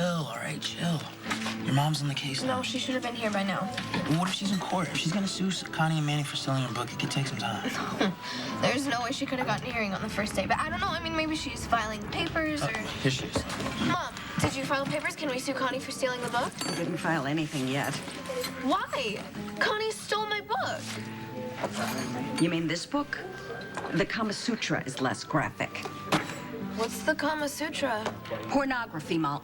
all right, chill. Your mom's on the case now. No, she should have been here by now. Well, what if she's in court? If she's gonna sue Connie and Manny for selling her book, it could take some time. There's no way she could have gotten a hearing on the first day. But I don't know. I mean, maybe she's filing papers or... Here she is. Mom, did you file papers? Can we sue Connie for stealing the book? I didn't file anything yet. Why? Connie stole my book. You mean this book? The Kama Sutra is less graphic. What's the Kama Sutra? Pornography, Molly.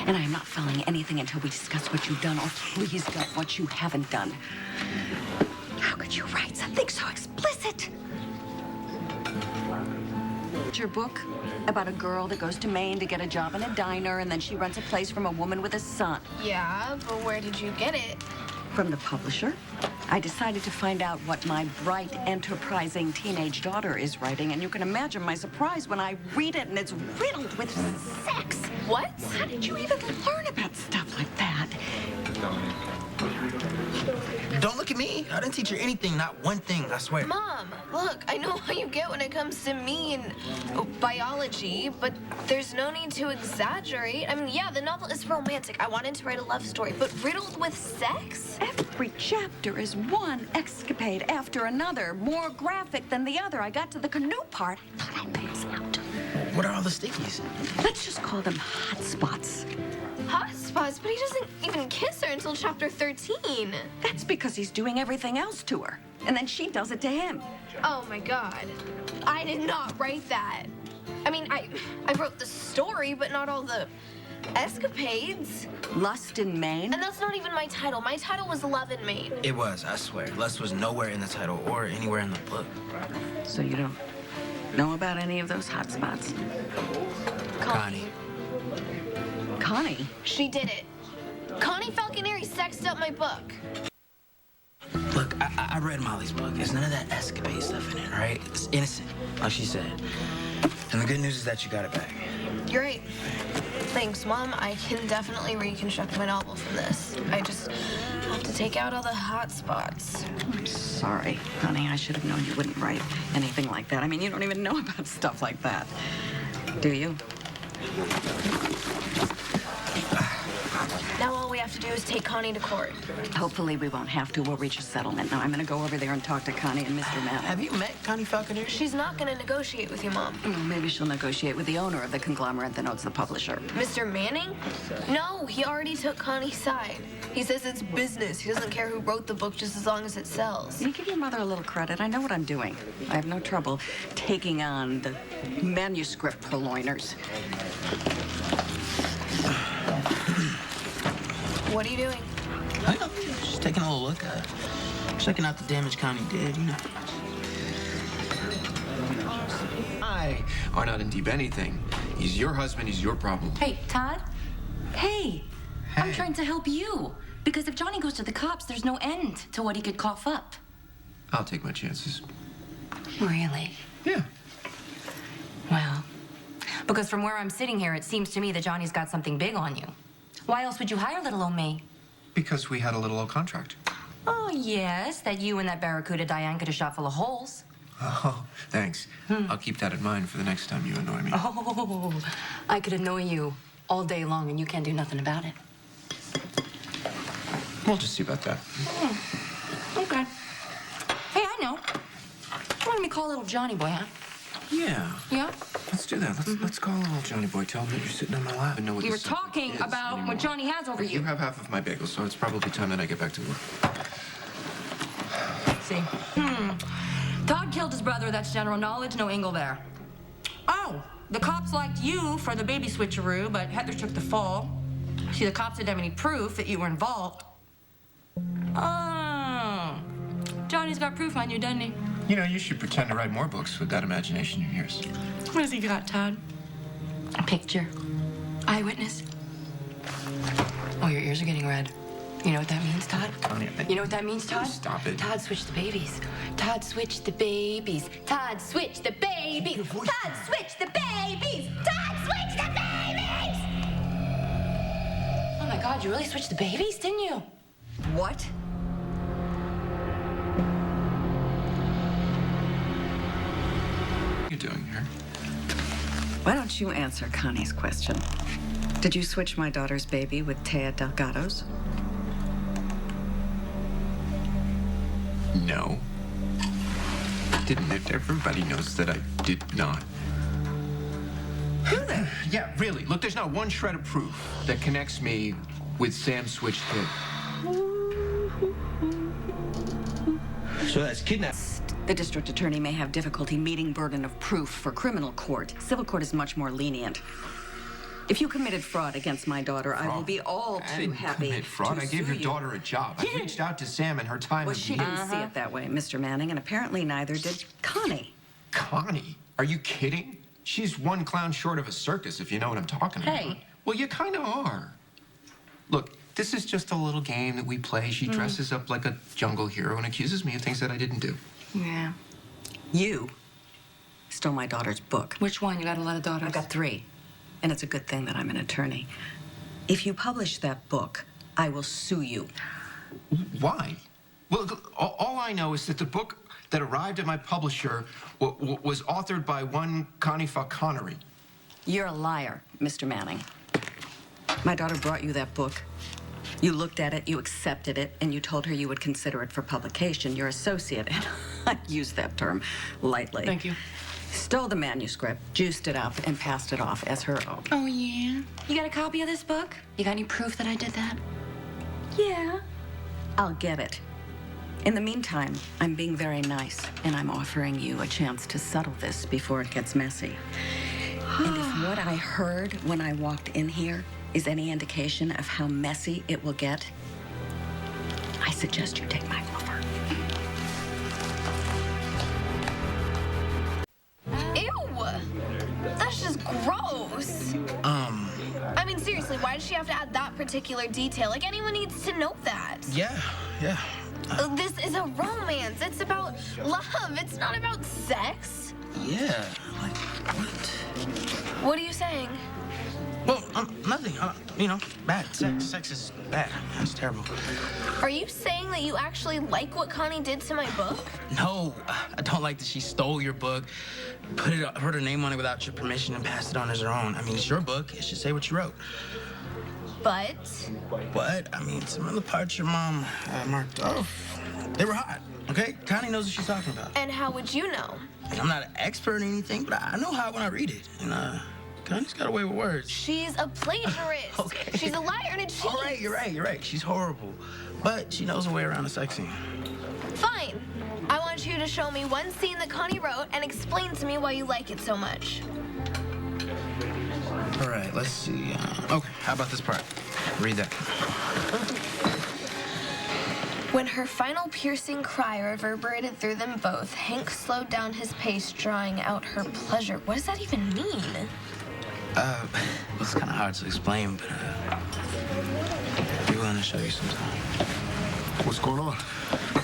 And I am not filing anything until we discuss what you've done, or please God, what you haven't done. How could you write something so explicit? It's your book about a girl that goes to Maine to get a job in a diner, and then she rents a place from a woman with a son. Yeah, but where did you get it? From the publisher. I decided to find out what my bright, enterprising teenage daughter is writing, and you can imagine my surprise when I read it and it's riddled with sex. What? How did you even learn about stuff like that? Don't look at me. I didn't teach her anything, not one thing, I swear. Mom, look, I know how you get when it comes to me and biology, but there's no need to exaggerate. I mean, yeah, the novel is romantic. I wanted to write a love story, but riddled with sex? Every chapter is one escapade after another, more graphic than the other. I got to the canoe part, I thought I'd pass out. What are all the stickies? Let's just call them hot spots. Hot spots, but he doesn't even kiss her until chapter 13. That's because he's doing everything else to her, and then she does it to him. Oh my God. I did not write that. I mean, I wrote the story, but not all the escapades. Lust in Maine? And that's not even my title. My title was Love in Maine. It was, I swear. Lust was nowhere in the title or anywhere in the book. So you don't know about any of those hot spots? Connie. Connie? She did it. Connie Falconeri sexed up my book. Look, I read Molly's book. There's none of that escapade stuff in it, right? It's innocent, like she said. And the good news is that you got it back. You're right. Thanks, Mom. I can definitely reconstruct my novel from this. I just have to take out all the hot spots. I'm sorry, honey. I should have known you wouldn't write anything like that. I mean, you don't even know about stuff like that. Do you? Now all we have to do is take Connie to court. Hopefully we won't have to. We'll reach a settlement. Now I'm going to go over there and talk to Connie and Mr. Mann. Have you met Connie Falconer? She's not going to negotiate with you, Mom. Well, maybe she'll negotiate with the owner of the conglomerate that owns the publisher. Mr. Manning? No, he already took Connie's side. He says it's business. He doesn't care who wrote the book just as long as it sells. You give your mother a little credit. I know what I'm doing. I have no trouble taking on the manuscript purloiners. What are you doing? I know. Just taking a little look at it. Checking out the damage Connie did, you know. I are not in deep anything. He's your husband, he's your problem. Hey, Todd? Hey. I'm trying to help you. Because if Johnny goes to the cops, there's no end to what he could cough up. I'll take my chances. Really? Yeah. Well, because from where I'm sitting here, it seems to me that Johnny's got something big on you. Why else would you hire little old me? Because we had a little old contract. Oh, yes, that you and that Barracuda Diane could have shot full of holes. Oh, thanks. I'll keep that in mind for the next time you annoy me. Oh, I could annoy you all day long and you can't do nothing about it. We'll just see about that. Okay. Hey, I know. Why don't we call little Johnny boy, huh? Yeah. Yeah? Let's do that. Let's call little Johnny boy. Tell him that you're sitting on my lap and know what You were this subject talking is about anymore. what Johnny has over You you. have half of my bagel, so it's probably time that I get back to work. See. Todd killed his brother, that's general knowledge, no angle there. Oh, the cops liked you for the baby switcheroo, but Heather took the fall. See, the cops didn't have any proof that you were involved. Oh, Johnny's got proof on you, doesn't he? You know, you should pretend to write more books with that imagination of yours. What has he got, Todd? A picture. Eyewitness. Oh, your ears are getting red. You know what that means, Todd? Connie, You know what that means, Todd? Stop it. Todd switched the babies. Todd switched the babies. Todd switched the babies. Todd switched the babies. Todd switched the babies! Oh my God, you really switched the babies, didn't you? What? What are you doing here? Why don't you answer Connie's question? Did you switch my daughter's baby with Taya Delgado's? No. Didn't it? Everybody knows that I did not. Do they? Yeah, really. Look, there's not one shred of proof that connects me with Sam's switched kid. So that's kidnapping. The district attorney may have difficulty meeting burden of proof for criminal court. Civil court is much more lenient. If you committed fraud against my daughter, I will be all I too didn't happy commit fraud. to I gave sue your you. daughter a job. I reached out to Sam and her time Well, of she need. didn't see it that way, Mr. Manning, and apparently neither did Connie. Connie? Are you kidding? She's one clown short of a circus, if you know what I'm talking about. Hey. Well, you kind of are. Look, this is just a little game that we play. She dresses up like a jungle hero and accuses me of things that I didn't do. Yeah. You stole my daughter's book. Which one? You got a lot of daughters? I've got 3, and it's a good thing that I'm an attorney. If you publish that book, I will sue you. Why? Well, all I know is that the book that arrived at my publisher was authored by one Connie Falconery. You're a liar, Mr. Manning. My daughter brought you that book. You looked at it, you accepted it, and you told her you would consider it for publication. Your associate, and I use that term lightly. Thank you. Stole the manuscript, juiced it up, and passed it off as her own. Oh, yeah? You got a copy of this book? You got any proof that I did that? Yeah. I'll get it. In the meantime, I'm being very nice, and I'm offering you a chance to settle this before it gets messy. And if what I heard when I walked in here is any indication of how messy it will get, I suggest you take my offer. Ew! That's just gross. I mean, seriously, why does she have to add that particular detail? Like, anyone needs to know that. Yeah. This is a romance. It's about love. It's not about sex. Yeah. Like, what? What are you saying? Well, nothing. Bad. Sex is bad. That's terrible. Are you saying that you actually like what Connie did to my book? No, I don't like that she stole your book, put her name on it without your permission, and passed it on as her own. I mean, it's your book. It should say what you wrote. But But, I mean, some of the parts your mom marked off, they were hot, okay? Connie knows what she's talking about. and how would you know? I'm not an expert or anything, but I know how when I read it. And, Connie's got a way with words. She's a plagiarist. Okay. She's a liar and a cheat. All right, you're right. She's horrible. But she knows her way around a sex scene. Fine. I want you to show me one scene that Connie wrote and explain to me why you like it so much. All right, let's see. Okay, how about this part? Read that. When her final piercing cry reverberated through them both, Hank slowed down his pace, drawing out her pleasure. What does that even mean? It's kind of hard to explain, but I'd be willing to show you sometime. What's going on?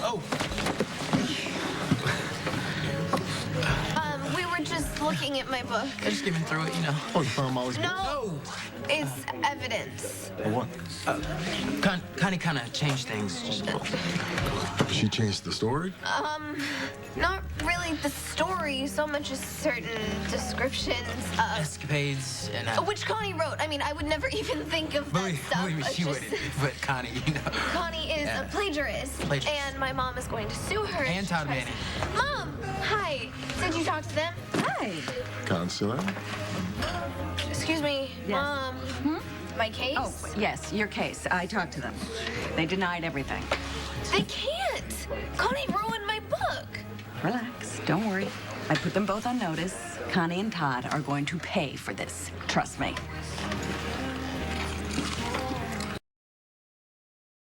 Oh, We were just looking at my book. I just skimming through it, you know. Oh, you found Molly's book? No, it's evidence. Or what? Connie kind of changed things. Just She changed the story? Not really the story so much as certain descriptions of escapades and. which Connie wrote. I mean, I would never even think of that stuff. Believe me, It's she just- wouldn't. But Connie, you know. Connie is Yeah. a plagiarist, and my mom is going to sue her. And Todd Manning. Mom, hi. Did you talk to them? Hi. Consular? Excuse me, Yes. Mom. My case? Oh, yes, your case. I talked to them. They denied everything. They can't. Connie ruined my book. Relax. Don't worry. I put them both on notice. Connie and Todd are going to pay for this. Trust me.